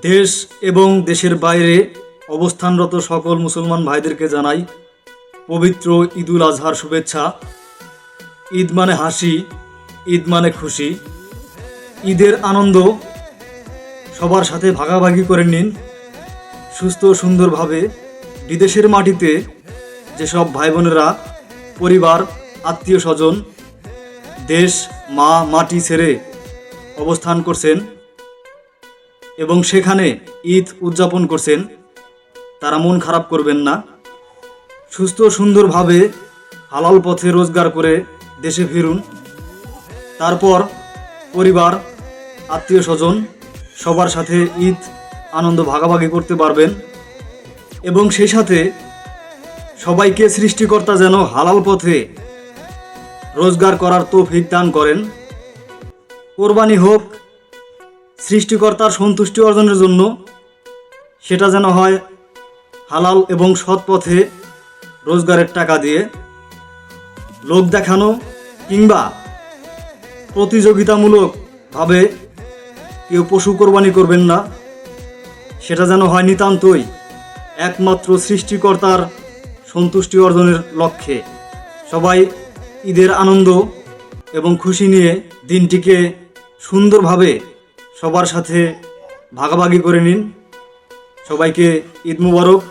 দেশ এবং দেশের বাইরে অবস্থানরত সকল মুসলমান ভাইদেরকে জানাই পবিত্র ঈদুল আজহার শুভেচ্ছা। ঈদ মানে হাসি, ঈদ মানে খুশি। ঈদের আনন্দ সবার সাথে ভাগাভাগি করে নিন সুস্থ সুন্দরভাবে। বিদেশের মাটিতে যেসব ভাই বোনেরা পরিবার, আত্মীয় স্বজন, দেশ, মা, মাটি ছেড়ে অবস্থান করছেন এবং সেখানে ঈদ উদযাপন করছেন, তারা মন খারাপ করবেন না। সুস্থ সুন্দরভাবে হালাল পথে রোজগার করে দেশে ফিরুন। তারপর পরিবার, আত্মীয় স্বজন সবার সাথে ঈদ আনন্দ ভাগাভাগি করতে পারবেন এবং সেই সাথে সবাইকে সৃষ্টিকর্তা যেন হালাল পথে রোজগার করার তৌফিক দান করেন। কোরবানি হোক সৃষ্টিকর্তার সন্তুষ্টি অর্জনের জন্য, সেটা যেন হয় হালাল এবং সৎ পথে রোজগারের টাকা দিয়ে। লোক দেখানো কিংবা প্রতিযোগিতামূলকভাবে কেউ পশু কোরবানি করবেন না, সেটা যেন হয় নিতান্তই একমাত্র সৃষ্টিকর্তার সন্তুষ্টি অর্জনের লক্ষ্যে। সবাই ঈদের আনন্দ এবং খুশি নিয়ে দিনটিকে সুন্দরভাবে সবার সাথে ভাগাভাগি করে নিন। সবাইকে ঈদ মুবারক।